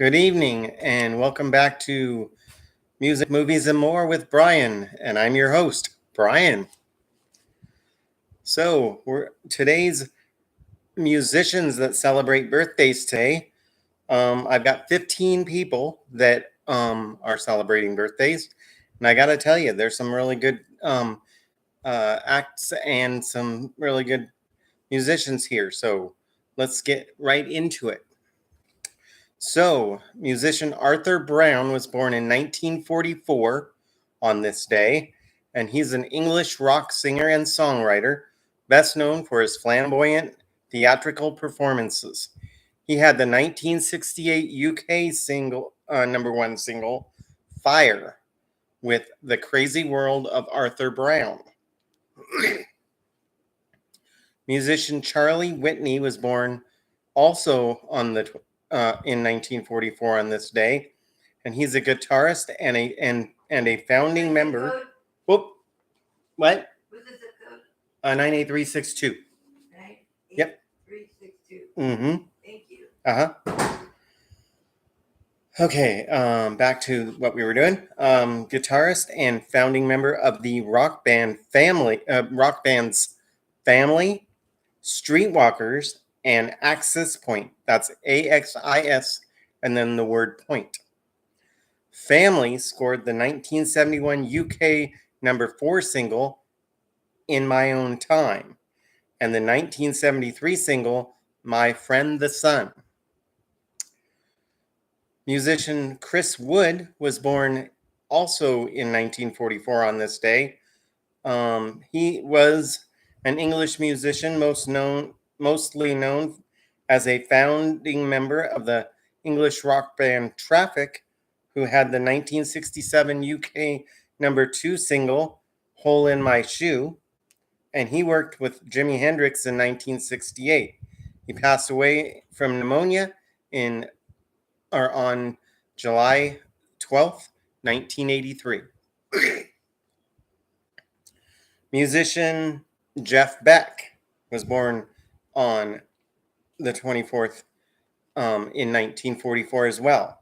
Good evening, and welcome back to Music, Movies, and More with Brian, and I'm your host, Brian. So, today's musicians that celebrate birthdays today. I've got 15 people that are celebrating birthdays, and I got to tell you, there's some really good acts and some really good musicians here. So, let's get right into it. So, musician Arthur Brown was born in 1944 on this day, and he's an English rock singer and songwriter, best known for his flamboyant theatrical performances. He had the 1968 UK single, number one single, Fire, with The Crazy World of Arthur Brown. Musician Charlie Whitney was born also in 1944 on this day, and he's a guitarist and a founding member. Whoop! What? What's the zip code? 98362. Yep. 362. Mm-hmm. Thank you. Okay. Back to what we were doing. Guitarist and founding member of the rock bands Family, Streetwalkers, and Axis Point. That's AXIS, and then the word point. Family scored the 1971 UK number 4 single, In My Own Time, and the 1973 single, My Friend the Sun. Musician Chris Wood was born also in 1944 on this day. He was an English musician, mostly known as a founding member of the English rock band Traffic, who had the 1967 UK number 2 single, Hole in My Shoe, and he worked with Jimi Hendrix in 1968. He passed away from pneumonia on July 12th, 1983. Musician Jeff Beck was born on the 24th in 1944 as well.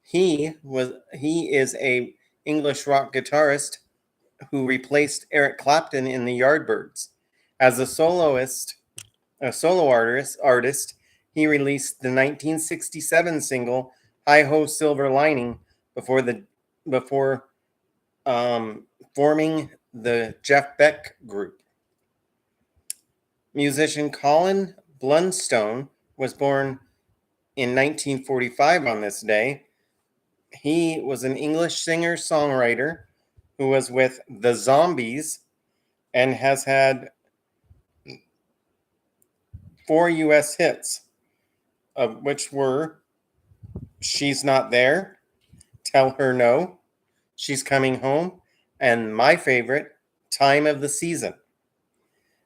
He is a English rock guitarist who replaced Eric Clapton in the Yardbirds. As a solo artist, he released the 1967 single "Hi Ho Silver Lining" before forming the Jeff Beck group. Musician Colin Bloonstone was born in 1945 on this day. He was an English singer-songwriter who was with the Zombies and has had 4 U.S. hits, of which were She's Not There, Tell Her No, She's Coming Home, and my favorite, Time of the Season.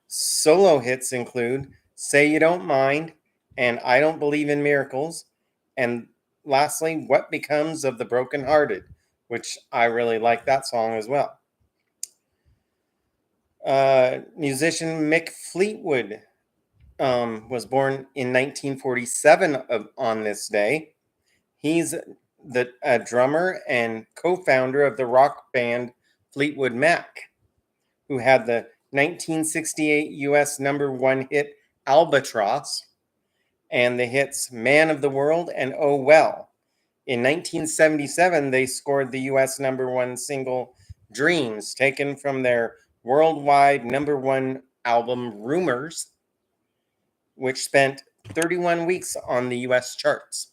Solo hits include Say You Don't Mind and I Don't Believe in Miracles, and lastly, What Becomes of the Brokenhearted, which I really like that song as well. Musician Mick Fleetwood was born in 1947 on this day. He's a drummer and co-founder of the rock band Fleetwood Mac, who had the 1968 U.S. number 1 hit Albatross and the hits Man of the World and Oh Well. In 1977, they scored the U.S. number 1 single Dreams, taken from their worldwide number 1 album Rumors, which spent 31 weeks on the U.S. charts.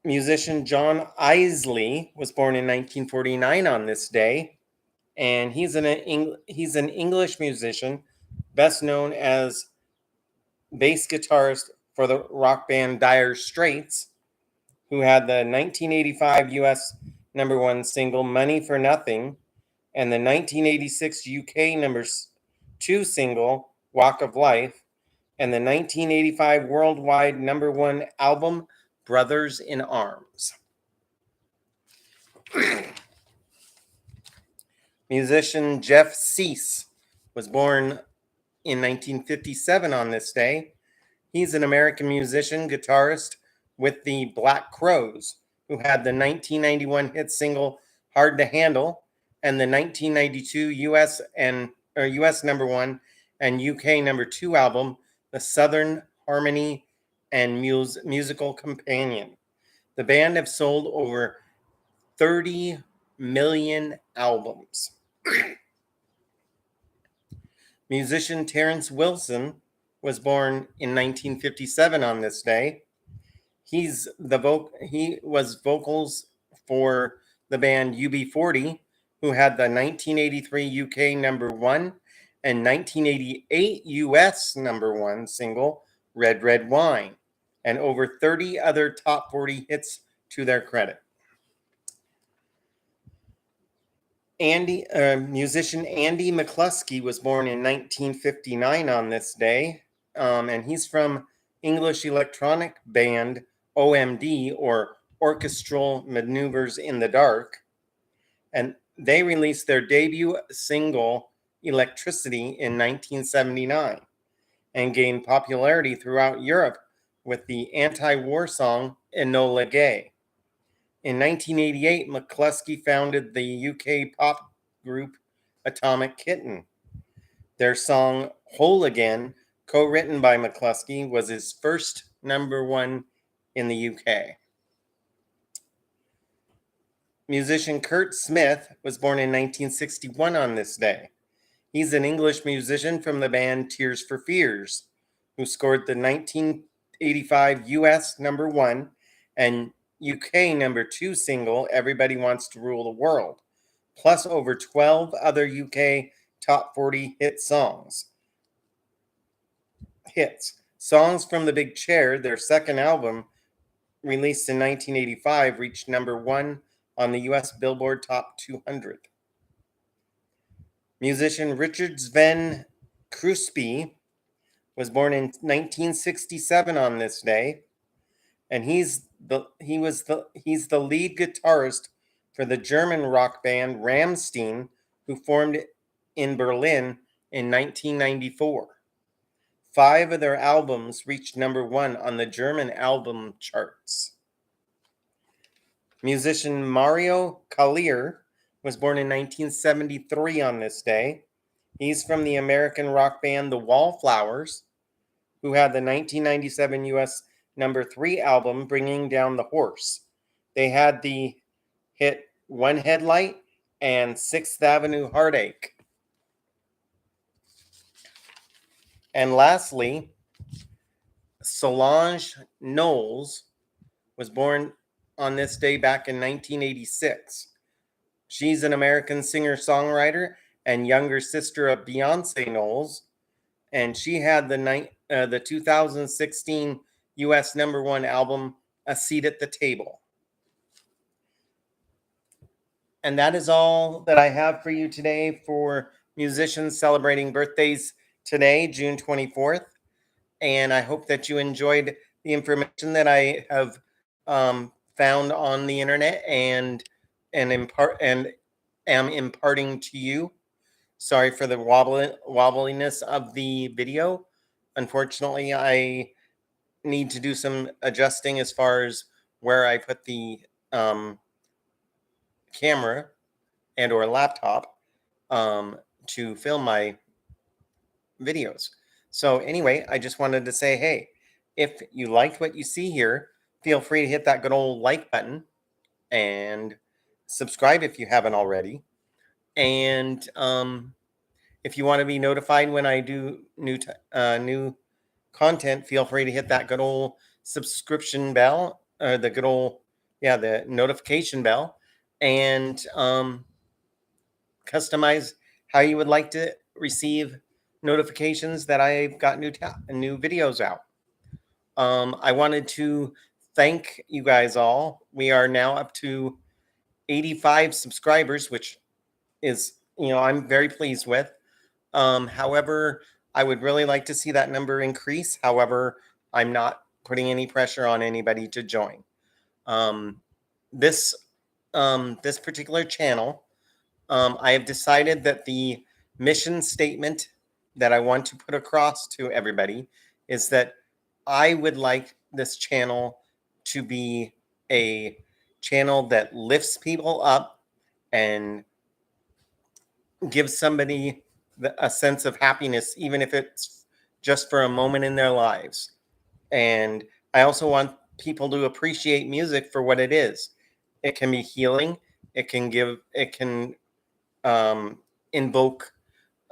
Musician John Eisley was born in 1949 on this day, and he's an English musician, best known as bass guitarist for the rock band Dire Straits, who had the 1985 U.S. number 1 single Money for Nothing and the 1986 UK number 2 single Walk of Life and the 1985 worldwide number 1 album Brothers in Arms. Musician Jeff Cease was born in 1957 on this day. He's an American musician, guitarist with the Black Crowes, who had the 1991 hit single "Hard to Handle" and the 1992 US number one and UK number two album, "The Southern Harmony and Musical Companion." The band have sold over 30 million albums. Musician Terence Wilson was born in 1957 on this day. He was vocals for the band UB40, who had the 1983 UK number one and 1988 US number one single "Red Red Wine," and over 30 other top 40 hits to their credit. Musician Andy McCluskey was born in 1959 on this day, and he's from English electronic band OMD, or Orchestral Maneuvers in the Dark, and they released their debut single "Electricity" in 1979 and gained popularity throughout Europe with the anti-war song "Enola Gay." In 1988, McCluskey founded the UK pop group Atomic Kitten. Their song "Whole Again," co-written by McCluskey, was his first number one in the UK. Musician Curt Smith was born in 1961 on this day. He's an English musician from the band Tears for Fears, who scored the 1985 US number one and UK number two single "Everybody Wants to Rule the World," plus over 12 other UK top 40 hits. Songs from the Big Chair, their second album, released in 1985, reached number one on the US Billboard Top 200. Musician Richard Zven Kruspe was born in 1967 on this day, and he's the lead guitarist for the German rock band Rammstein, who formed in Berlin in 1994. 5 of their albums reached number one on the German album charts. Musician Mario Calire was born in 1973 on this day. He's from the American rock band The Wallflowers, who had the 1997 US number 3 album "Bringing Down the Horse." They had the hit "One Headlight" and "Sixth Avenue Heartache." And lastly, Solange Knowles was born on this day back in 1986. She's an American singer-songwriter and younger sister of Beyonce Knowles, and she had the 2016 US number one album "A Seat at the Table." And that is all that I have for you today for musicians celebrating birthdays today, June 24th. And I hope that you enjoyed the information that I have found on the internet and am imparting to you. Sorry for the wobbliness of the video. Unfortunately, I need to do some adjusting as far as where I put the camera and or laptop to film my videos. So anyway, I just wanted to say, hey, if you liked what you see here, feel free to hit that good old like button and subscribe if you haven't already. And if you want to be notified when I do new content, feel free to hit that good old subscription bell, or the notification bell, and customize how you would like to receive notifications that I've got new videos out. I wanted to thank you guys all. We are now up to 85 subscribers, which is, I'm very pleased with. However, I would really like to see that number increase. However, I'm not putting any pressure on anybody to join. This particular channel, I have decided that the mission statement that I want to put across to everybody is that I would like this channel to be a channel that lifts people up and gives somebody a sense of happiness, even if it's just for a moment in their lives. And I also want people to appreciate music for what it is. It can be healing. It can invoke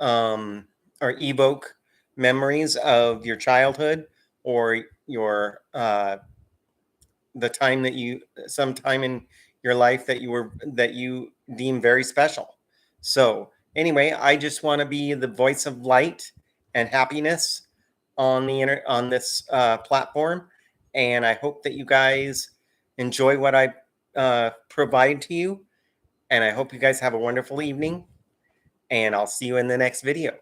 or evoke memories of your childhood or your the time that you sometime in your life that you deem very special. So anyway, I just want to be the voice of light and happiness on on this platform, and I hope that you guys enjoy what I provide to you, and I hope you guys have a wonderful evening, and I'll see you in the next video.